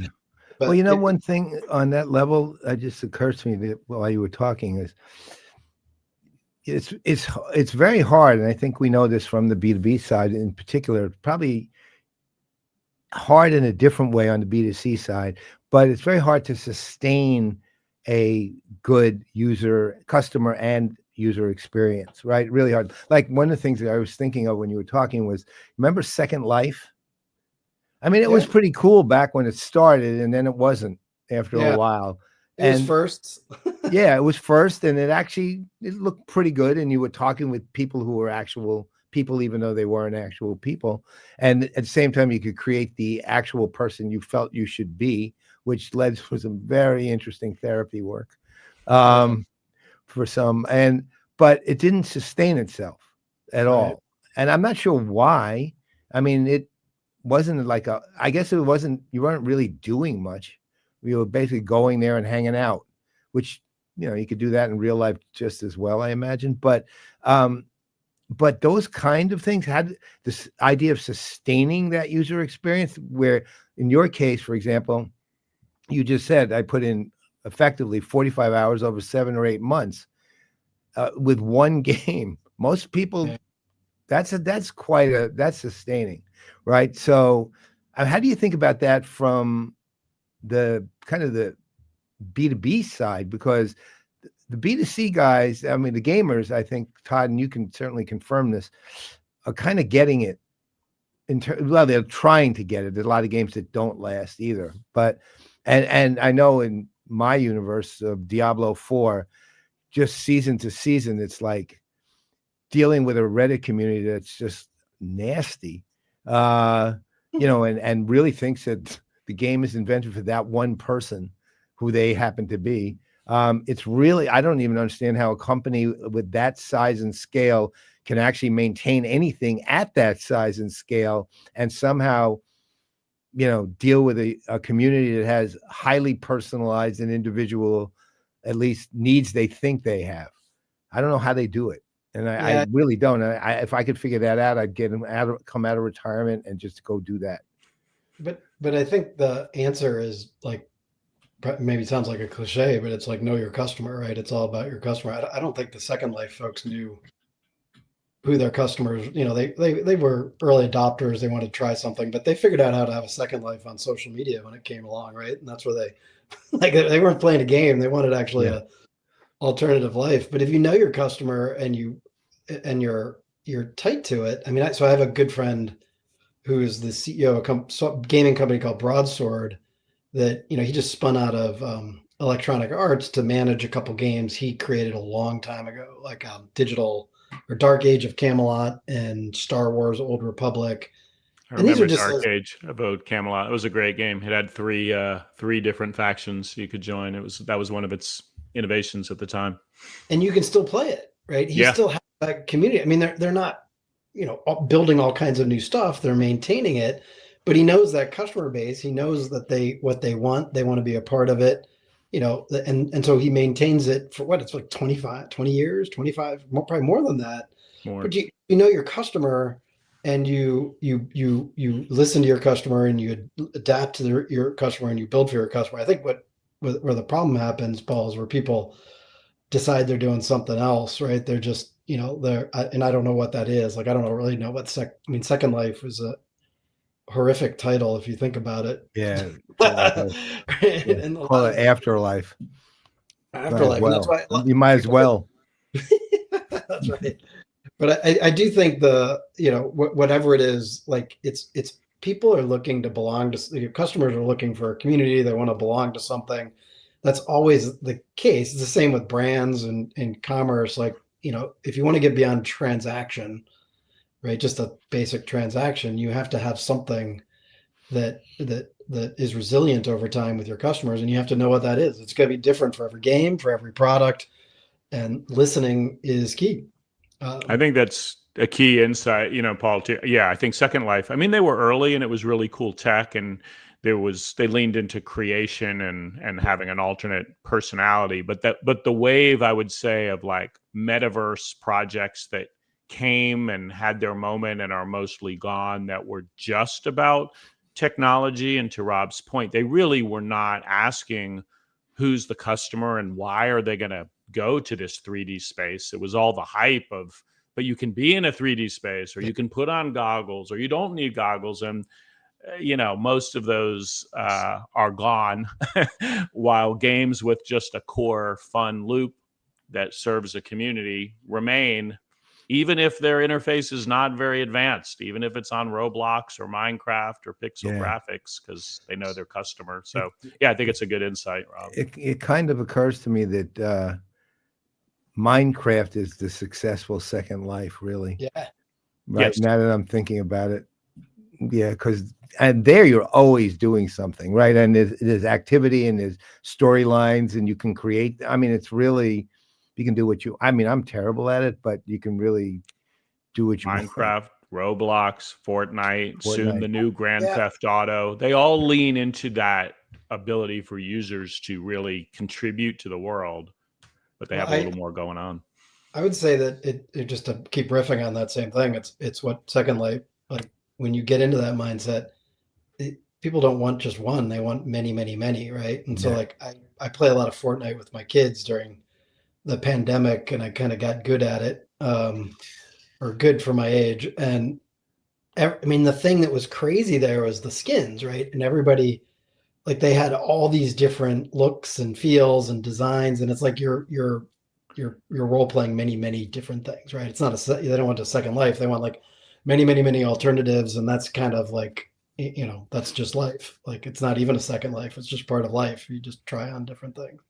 But well, one thing on that level that just occurs to me that while you were talking is it's very hard. And I think we know this from the B2B side in particular, probably hard in a different way on the B2C side, but it's very hard to sustain a good customer and user experience, right? Really hard. Like one of the things that I was thinking of when you were talking was, remember Second Life? I mean, it was pretty cool back when it started, and then it wasn't after a while. It was first. Yeah, it was first, and it looked pretty good, and you were talking with people who were actual people, even though they weren't actual people. And at the same time, you could create the actual person you felt you should be, which led to some very interesting therapy work for some. But it didn't sustain itself at all. And I'm not sure why. I mean, it wasn't like I guess it wasn't, you weren't really doing much. We were basically going there and hanging out, which, you could do that in real life just as well, I imagine. But those kind of things had this idea of sustaining that user experience, where in your case, for example, you just said, I put in effectively 45 hours over 7 or 8 months with one game. Most people, that's sustaining, right? So how do you think about that from the kind of the B2B side? Because the B2C guys, I mean, the gamers, I think, Todd, and you can certainly confirm this, are kind of getting it well, they're trying to get it. There's a lot of games that don't last either. But and I know in my universe of Diablo 4, just season to season, it's like dealing with a Reddit community that's just nasty, and really thinks that the game is invented for that one person who they happen to be. It's really, I don't even understand how a company with that size and scale can actually maintain anything at that size and scale and somehow, deal with a community that has highly personalized and individual, at least needs they think they have. I don't know how they do it. And I really don't. If I could figure that out, I'd come out of retirement and just go do that. But I think the answer is like, maybe it sounds like a cliche, but it's like, know your customer, right? It's all about your customer. I don't think the Second Life folks knew who their customers, they were early adopters. They wanted to try something, but they figured out how to have a Second Life on social media when it came along, right? And that's where they weren't playing a game. They wanted actually a alternative life. But if you know your customer and you're tight to it. I mean, so I have a good friend who is the CEO of a gaming company called Broadsword that, he just spun out of Electronic Arts to manage a couple games he created a long time ago, like Digital or Dark Age of Camelot and Star Wars Old Republic. I remember Dark Age about Camelot. It was a great game. It had three different factions you could join. That was one of its innovations at the time. And you can still play it, right? He still has that community. I mean, they're not, building all kinds of new stuff. They're maintaining it, but he knows that customer base. He knows that what they want to be a part of it, and so he maintains it for it's like 20 years, 25, probably more than that. But you know your customer, and you listen to your customer, and you adapt to your customer, and you build for your customer. I think where the problem happens, Paul, is where people decide they're doing something else, right? They're just, and I don't know what that is. Like, I don't really know what Second Life was a horrific title if you think about it. Yeah. Call it Afterlife. Afterlife. Well. That's why you might as well. That's right. But I do think whatever it is, like it's people are looking to belong to, your customers are looking for a community. They want to belong to something. That's always the case. It's the same with brands and commerce. Like, if you want to get beyond transaction, right, just a basic transaction, you have to have something that is resilient over time with your customers, and you have to know what that is. It's going to be different for every game, for every product, and listening is key. I think that's a key insight, Paul, too. Yeah, I think Second Life, I mean, they were early and it was really cool tech, and they leaned into creation and having an alternate personality. But the wave, I would say, of like metaverse projects that came and had their moment and are mostly gone, that were just about technology. And to Rob's point, they really were not asking who's the customer and why are they going to go to this 3D space. It was all the hype of, but you can be in a 3D space, or you can put on goggles, or you don't need goggles. And most of those are gone, while games with just a core fun loop that serves a community remain, even if their interface is not very advanced, even if it's on Roblox or Minecraft or pixel graphics, because they know their customer. So, I think it's a good insight, Rob. It kind of occurs to me that Minecraft is the successful Second Life, really. Yeah. Right. Yes. Now that I'm thinking about it. Yeah, because there you're always doing something, right? And there's activity and there's storylines, and you can create. I mean, it's really, you can do what you. I mean, I'm terrible at it, but you can really do what you want. Minecraft, Roblox, Fortnite, soon the new Grand Theft Auto. They all lean into that ability for users to really contribute to the world, but they have a little more going on. I would say that it just to keep riffing on that same thing. It's what Second Life, like, when you get into that mindset, people don't want just one, they want many, many, many, right? And so like I play a lot of Fortnite with my kids during the pandemic, and I kind of got good at it, or good for my age. And I mean, the thing that was crazy there was the skins, right? And everybody, like, they had all these different looks and feels and designs, and it's like you're role playing many, many different things, right? It's not they don't want a Second Life. They want like many alternatives, and that's kind of like, that's just life. Like, it's not even a second life, it's just part of life. You just try on different things.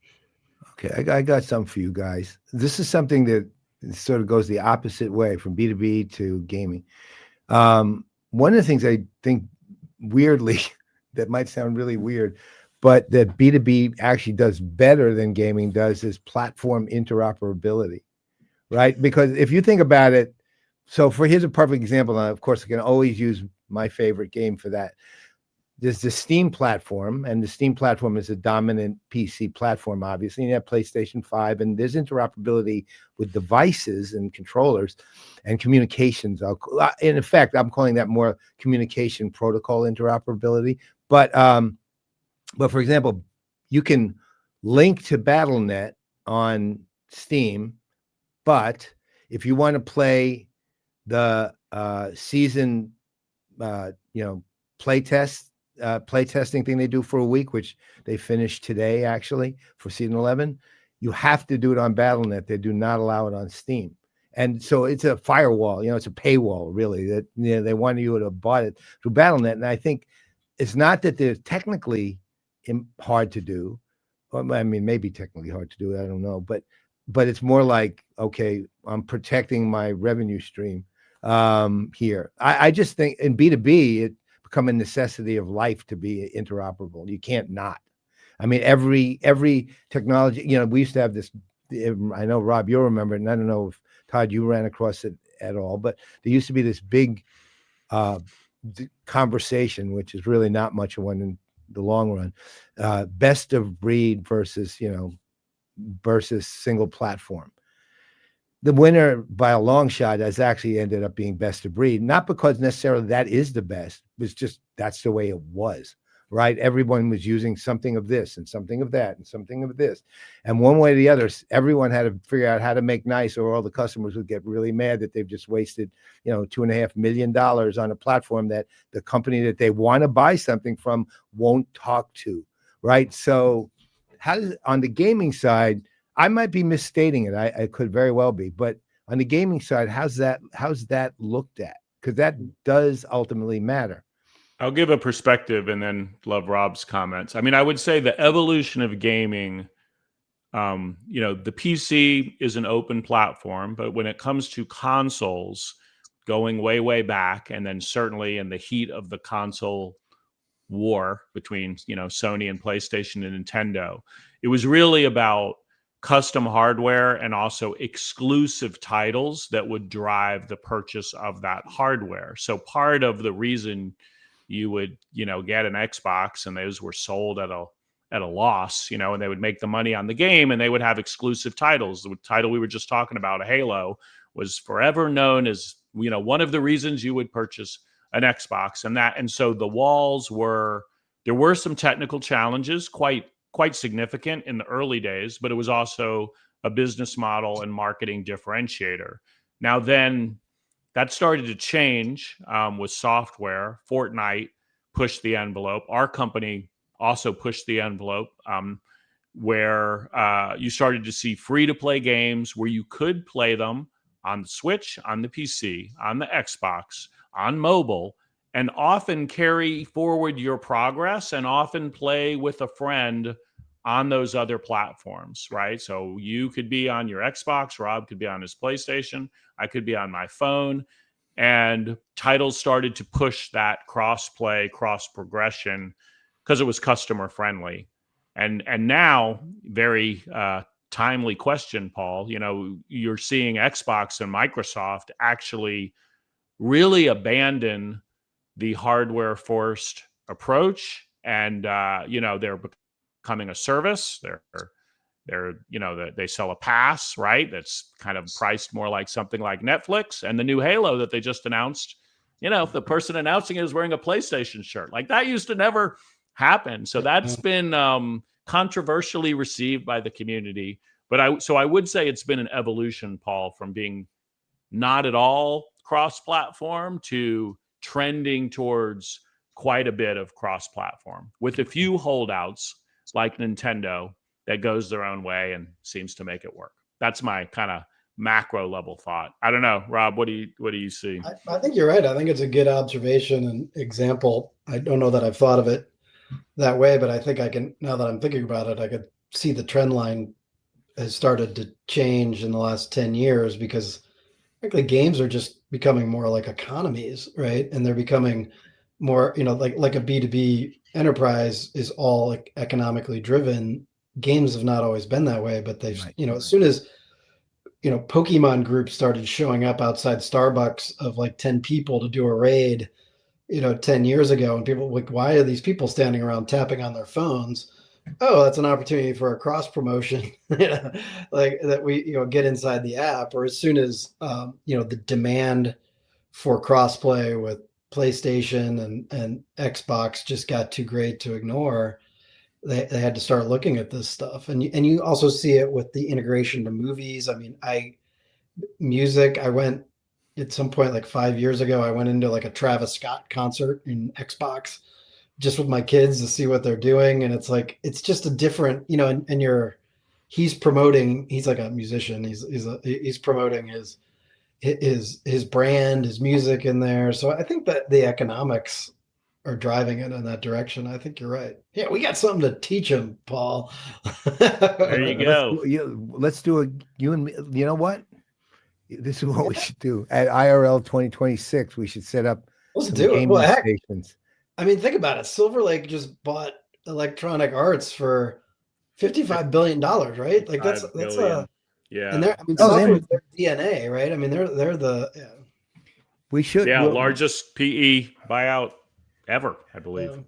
Okay, I got something for you guys. This is something that sort of goes the opposite way from B2B to gaming. One of the things I think weirdly that might sound really weird, but that B2B actually does better than gaming does is platform interoperability, right? Because if you think about it, here's a perfect example. And of course, I can always use my favorite game for that. There's the Steam platform, and the Steam platform is a dominant PC platform, obviously. And you have PlayStation 5, and there's interoperability with devices and controllers and communications. In effect, I'm calling that more communication protocol interoperability. But for example, you can link to Battle.net on Steam, but if you want to play the season, playtesting thing they do for a week, which they finished today actually for season 11, you have to do it on Battle.net. They do not allow it on Steam. And so it's a firewall, it's a paywall really that they want you to have bought it through Battle.net. And I think it's not that they're technically hard to do. I mean, maybe technically hard to do, I don't know, but it's more like, okay, I'm protecting my revenue stream here. I just think in B2B, it become a necessity of life to be interoperable. You can't not. I mean, every technology, we used to have this, I know, Rob, you'll remember it, and I don't know if, Todd, you ran across it at all, but there used to be this big conversation, which is really not much of one in the long run, best of breed versus single platform. The winner by a long shot has actually ended up being best of breed, not because necessarily that is the best. It's just that's the way it was, right? Everyone was using something of this and something of that and something of this. And one way or the other, everyone had to figure out how to make nice, or all the customers would get really mad that they've just wasted, $2.5 million on a platform that the company that they want to buy something from won't talk to, right? So on the gaming side, I might be misstating it. I could very well be, but on the gaming side, how's that looked at? Because that does ultimately matter. I'll give a perspective and then love Rob's comments. I mean, I would say the evolution of gaming, the PC is an open platform, but when it comes to consoles, going way, way back, and then certainly in the heat of the console war between, Sony and PlayStation and Nintendo, it was really about custom hardware and also exclusive titles that would drive the purchase of that hardware. So part of the reason you would, get an Xbox, and those were sold at a loss, and they would make the money on the game, and they would have exclusive titles. The title we were just talking about, Halo, was forever known as, one of the reasons you would purchase an Xbox. And so the walls there were some technical challenges, quite significant in the early days, but it was also a business model and marketing differentiator. Now then, that started to change with software. Fortnite pushed the envelope. Our company also pushed the envelope, where you started to see free-to-play games where you could play them on the Switch, on the PC, on the Xbox, on mobile, and often carry forward your progress and often play with a friend on those other platforms, right? So you could be on your Xbox, Rob could be on his PlayStation, I could be on my phone, and titles started to push that cross-play, cross-progression because it was customer friendly. And now, very timely question, Paul, you're seeing Xbox and Microsoft actually really abandon the hardware forced approach, and they're becoming a service. They sell a pass, right? That's kind of priced more like something like Netflix. And the new Halo that they just announced, if the person announcing it is wearing a PlayStation shirt, like that used to never happen. So that's been controversially received by the community. But I would say it's been an evolution, Paul, from being not at all cross-platform to trending towards quite a bit of cross-platform, with a few holdouts like Nintendo that goes their own way and seems to make it work. That's my kind of macro level thought. I don't know, Rob. What do you see? I think you're right. I think it's a good observation and example. I don't know that I've thought of it that way, but I think I can, now that I'm thinking about it, I could see the trend line has started to change in the last 10 years because frankly, games are just becoming more like economies, right? And they're becoming more, like a B2B enterprise is all like economically driven. Games have not always been that way, but they've, Right. as soon as, Pokemon groups started showing up outside Starbucks of like 10 people to do a raid, 10 years ago, and people like, why are these people standing around tapping on their phones? Oh, that's an opportunity for a cross promotion, like that we, get inside the app. Or as soon as, the demand for crossplay with PlayStation and Xbox just got too great to ignore, they had to start looking at this stuff. And you also see it with the integration to movies. I mean, music, I went at some point like 5 years ago, I went into like a Travis Scott concert in Xbox just with my kids to see what they're doing. And it's like, it's just a different, and he's like a musician. He's promoting his brand, his music in there. So I think that the economics are driving it in that direction. I think you're right. Yeah, we got something to teach him, Paul. There you go. Let's do you and me. You know what? This is what we should do at IRL 2026. We should set up Let's some do it. gaming Well, heck, stations. I mean, think about it. Silver Lake just bought Electronic Arts for $55 billion, right? Like that's billion. And they're, I mean, Oh, software is their DNA, right? I mean, they're the We should. Largest PE buyout ever, I believe.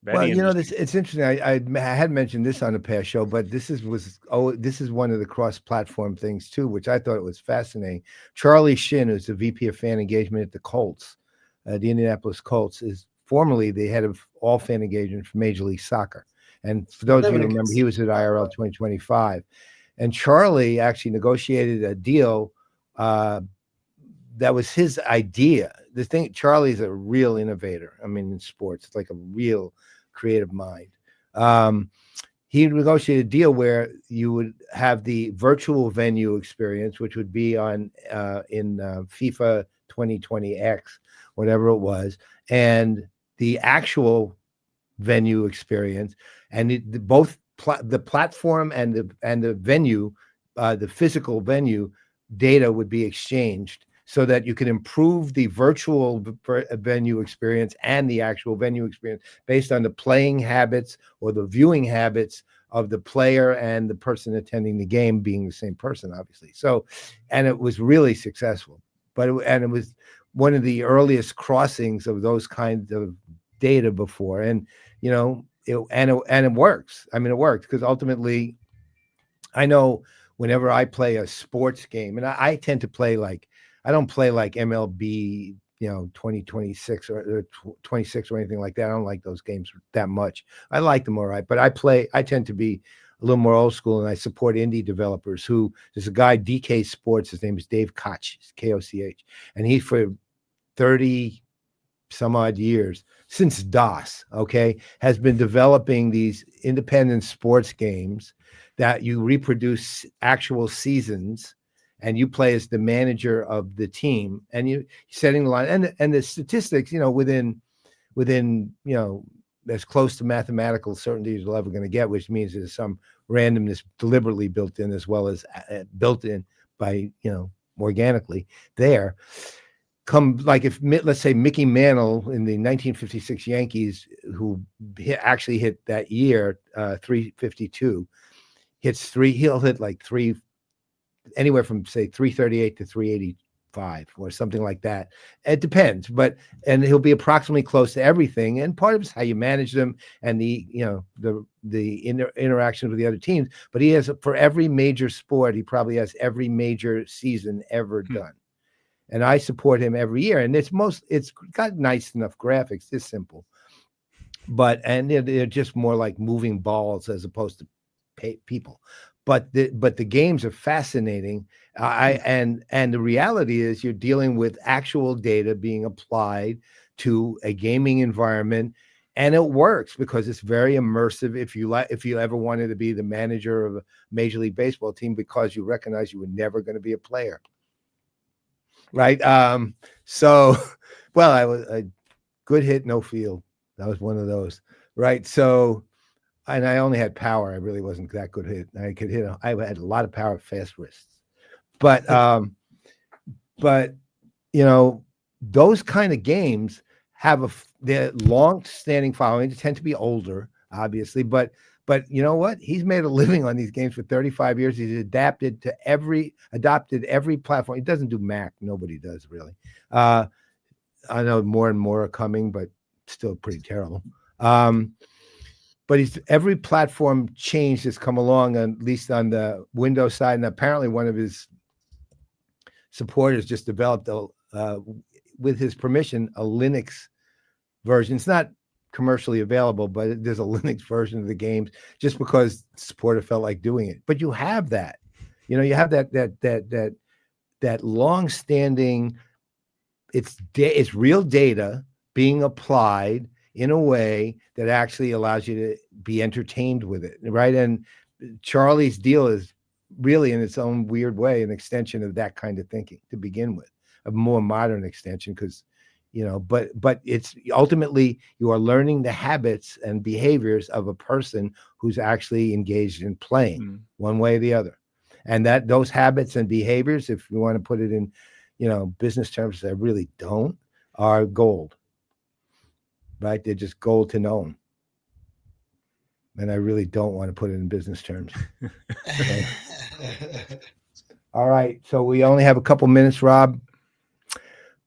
Well, it's interesting. I had mentioned this on a past show, but this is one of the cross-platform things too, which I thought was fascinating. Charlie Shin, who's the VP of fan engagement at the Colts, the Indianapolis Colts, is formerly the head of all fan engagement for Major League Soccer. And for those of you who remember, he was at IRL 2025. And Charlie actually negotiated a deal that was his idea. Charlie's a real innovator. I mean, in sports, it's like a real creative mind. He negotiated a deal where you would have the virtual venue experience, which would be in FIFA 2020X, whatever it was, and the actual venue experience, and the platform and the venue, the physical venue data would be exchanged so that you can improve the virtual venue experience and the actual venue experience based on the playing habits or the viewing habits of the player and the person attending the game being the same person, obviously. So, and it was really successful, it was one of the earliest crossings of those kinds of data before. And, it works. I mean, it works because ultimately I know whenever I play a sports game, and I tend to play I don't play like MLB, 2026 or 26 or anything like that. I don't like those games that much. I like them all right, but I tend to be a little more old school, and I support indie developers there's a guy, DK Sports, his name is Dave Koch, Koch, and he for 30 some odd years, since DOS, has been developing these independent sports games that you reproduce actual seasons and you play as the manager of the team and you setting the line and the statistics, within, as close to mathematical certainty as you're ever going to get, which means there's some randomness deliberately built in as well as built in by, organically there. If let's say Mickey Mantle in the 1956 Yankees, who actually hit that year 352, he'll hit like anywhere from say 338 to 385 or something like that. It depends, and he'll be approximately close to everything. And part of it's how you manage them and the interactions with the other teams. But he has, for every major sport, he probably has every major season ever done. And I support him every year. And it's got nice enough graphics. It's simple, and they're just more like moving balls as opposed to people. But the games are fascinating. And the reality is you're dealing with actual data being applied to a gaming environment. And it works because it's very immersive. If you ever wanted to be the manager of a Major League Baseball team, because you recognize you were never going to be a player, right? So, well, I was a good hit, no field. That was one of those, right? So, and I only had power. I really wasn't that good hit. I could hit. I had a lot of power, fast wrists, but those kind of games have they're long-standing following. They tend to be older, obviously, but you know what? He's made a living on these games for 35 years. He's adopted every platform. He doesn't do Mac. Nobody does really. I know more and more are coming, but still pretty terrible. But every platform change has come along, at least on the Windows side, and apparently one of his supporters just developed with his permission, a Linux version. It's not commercially available, but there's a Linux version of the games just because the supporter felt like doing it. But you have that, you have that long-standing, it's real data being applied in a way that actually allows you to be entertained with it, right? And Charlie's deal is really, in its own weird way, an extension of that kind of thinking to begin with. A more modern extension, because but it's ultimately you are learning the habits and behaviors of a person who's actually engaged in playing one way or the other, and that those habits and behaviors, if you want to put it in business terms, I really don't, are gold, right? They're just gold to know them, and I really don't want to put it in business terms. All right, so we only have a couple minutes, Rob.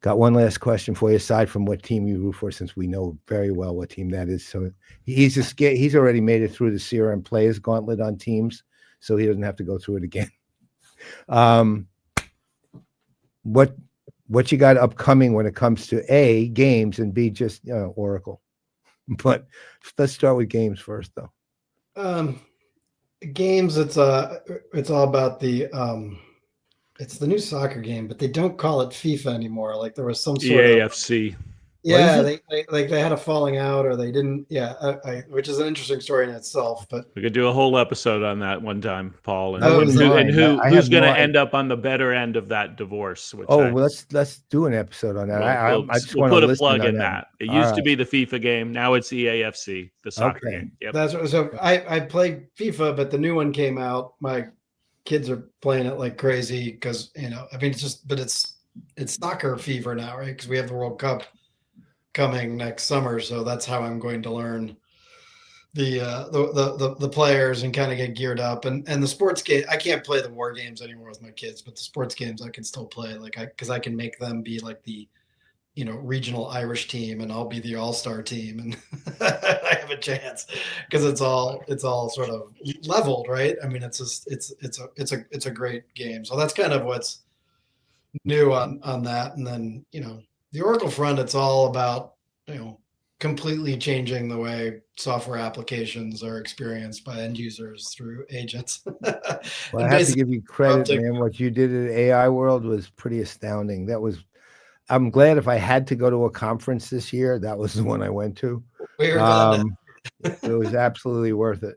Got one last question for you, aside from what team you root for, since we know very well what team that is. So he's already made it through the CRM Players Gauntlet on Teams, so he doesn't have to go through it again. What you got upcoming when it comes to A, games, and B, just Oracle? But let's start with games first, though. Games, it's all about it's the new soccer game, but they don't call it FIFA anymore. Like there was some sort of AFC. Yeah, they had a falling out, or they didn't. Yeah, which is an interesting story in itself. But we could do a whole episode on that one time, Paul, and, who's going to end up on the better end of that divorce. Well, let's do an episode on that. I just want to put a plug in that. It used to be the FIFA game. Now it's EAFC, the soccer game. Yep. So I played FIFA, but the new one came out. My kids are playing it like crazy because it's soccer fever now, right? Because we have the World Cup coming next summer, so that's how I'm going to learn the players and kind of get geared up. And the sports game, I can't play the war games anymore with my kids, but the sports games I can still play, because I can make them be like the regional Irish team, and I'll be the all-star team, and I have a chance because it's all sort of leveled, right? I mean, it's a great game. So that's kind of what's new on that. And then the Oracle front, it's all about completely changing the way software applications are experienced by end users through agents. Well, I have to give you credit, man. What you did at AI World was pretty astounding. I'm glad if I had to go to a conference this year, that was the one I went to. It was absolutely worth it.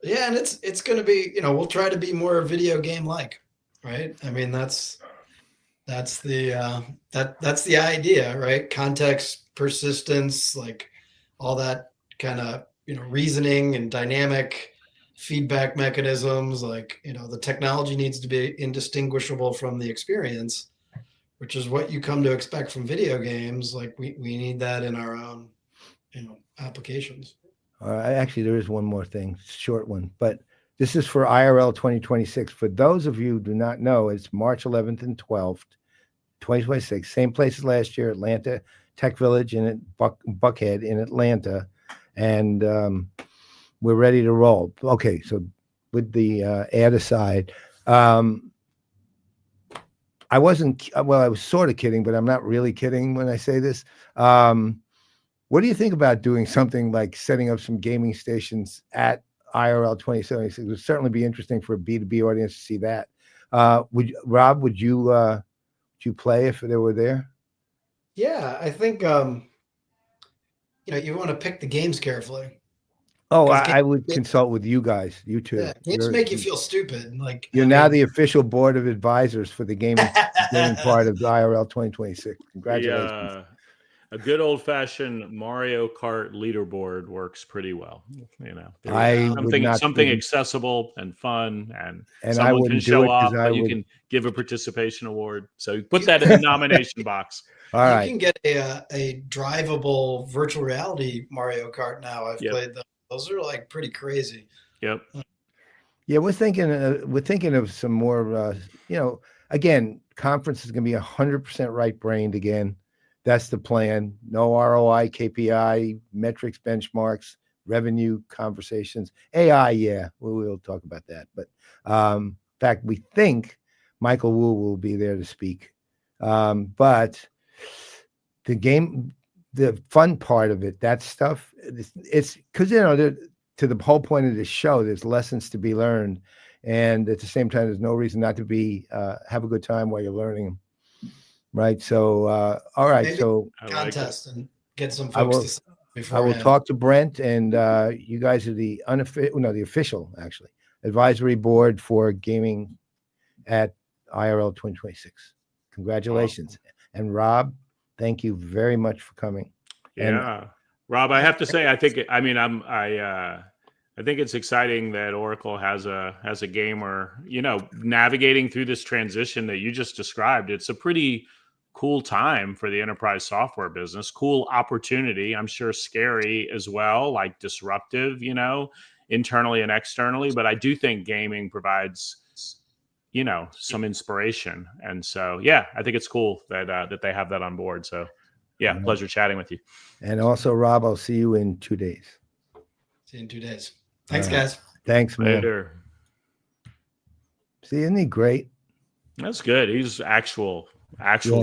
Yeah, and it's going to be, we'll try to be more video game like, right? I mean, that's the idea, right? Context, persistence, like all that kind of reasoning and dynamic feedback mechanisms. Like the technology needs to be indistinguishable from the experience, which is what you come to expect from video games. Like we need that in our own applications. Actually, there is one more thing, short one, but this is for IRL 2026. For those of you who do not know, it's March 11th and 12th, 2026. Same place as last year, Atlanta Tech Village in Buckhead in Atlanta. And we're ready to roll. Okay, so with the ad aside, I was sort of kidding, but I'm not really kidding when I say this. What do you think about doing something like setting up some gaming stations at IRL 2076? It would certainly be interesting for a B2B audience to see that. Would you play if they were there? Yeah, I think you want to pick the games carefully. Oh, 'Cause I would games- consult with you guys. You two. Yeah, games make you feel stupid. Like You're now the official board of advisors for the gaming part of the IRL 2026. Congratulations. A good old fashioned Mario Kart leaderboard works pretty well. I would not something do- accessible and fun, and I someone can wouldn't do show it 'cause up, I but you would- can give a participation award. So put that in the nomination box. All you right. can get a drivable virtual reality Mario Kart now. I've played them. Those are like pretty crazy. Yep. Yeah, we're thinking of some more. Again, conference is going to be 100% right-brained again. That's the plan. No ROI, KPI, metrics, benchmarks, revenue conversations. AI, yeah, we'll talk about that. But in fact, we think Michael Wu will be there to speak. But the fun part of it, that stuff, it's because to the whole point of this show, there's lessons to be learned, and at the same time, there's no reason not to have a good time while you're learning them. Right. So, all right. Maybe so contest and get some folks to sign I will beforehand. talk to Brent, and you guys are the the official actually advisory board for gaming at IRL 2026. Congratulations. Awesome. And Rob, thank you very much for coming. Yeah. Rob, I have to say, I think it's exciting that Oracle has a gamer, navigating through this transition that you just described. It's a pretty cool time for the enterprise software business. Cool opportunity. I'm sure scary as well, like disruptive, internally and externally. But I do think gaming provides, some inspiration. And so, yeah, I think it's cool that they have that on board. So, yeah, pleasure chatting with you. And also, Rob, I'll see you in 2 days. See you in 2 days. Thanks, guys. Thanks, man. Later. See, isn't he great? That's good. He's actual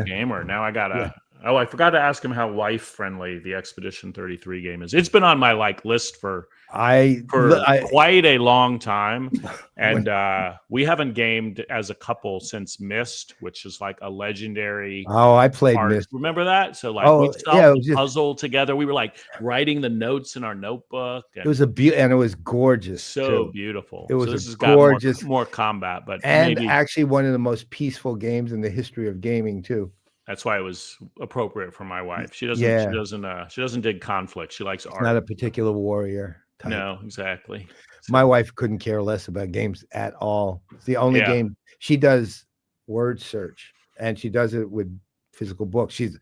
gamer. Now I gotta. Oh, I forgot to ask him how wife friendly the Expedition 33 game is. It's been on my list for quite a long time, and we haven't gamed as a couple since Myst, which is like a legendary. Oh, I played Myst. Remember that? So we solved the puzzle together. We were like writing the notes in our notebook. And it was and it was gorgeous. So beautiful. It was this has gorgeous. Got more combat, but actually one of the most peaceful games in the history of gaming too. That's why it was appropriate for my wife. She doesn't dig conflict. She likes art. Not a particular warrior type. No, exactly. So, my wife couldn't care less about games at all. It's the only game she does word search, and she does it with physical books. She's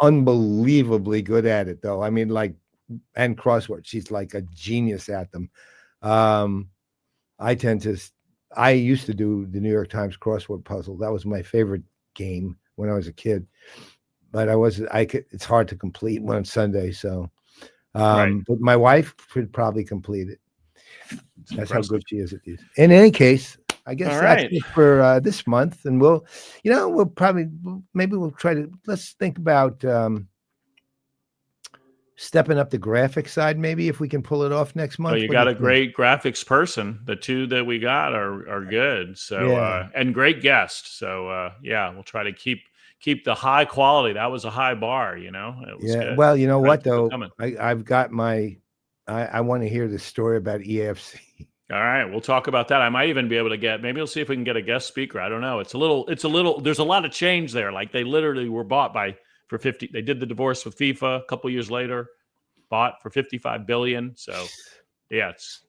unbelievably good at it, though. I mean, and crosswords. She's like a genius at them. I used to do the New York Times crossword puzzle. That was my favorite game when I was a kid, but it's hard to complete one Sunday. So, but my wife could probably complete it. That's how good she is at these. In any case, I guess that's it for this month. And we'll let's think about stepping up the graphic side, maybe if we can pull it off next month. Well, you got a great graphics person. The two that we got are good. So and great guests. So we'll try to keep the high quality. That was a high bar, It was good. Well, you know what though? I've got I want to hear the story about EFC. All right, we'll talk about that. I might even be able to maybe we'll see if we can get a guest speaker. I don't know. It's a little there's a lot of change there. Like they literally were bought for 50. They did the divorce with FIFA a couple years later, bought for $55 billion. So yeah, it's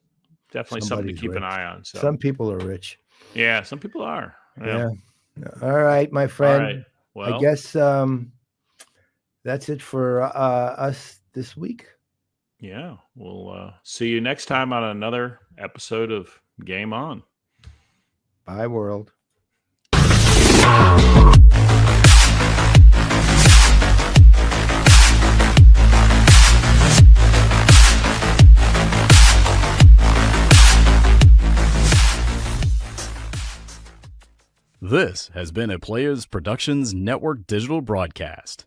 definitely something to keep an eye on. So some people are rich. Yeah, some people are. Yeah. All right, my friend. All right. Well, I guess that's it for us this week. Yeah, we'll see you next time on another episode of Game On. Bye, world. This has been a Players Productions Network digital broadcast.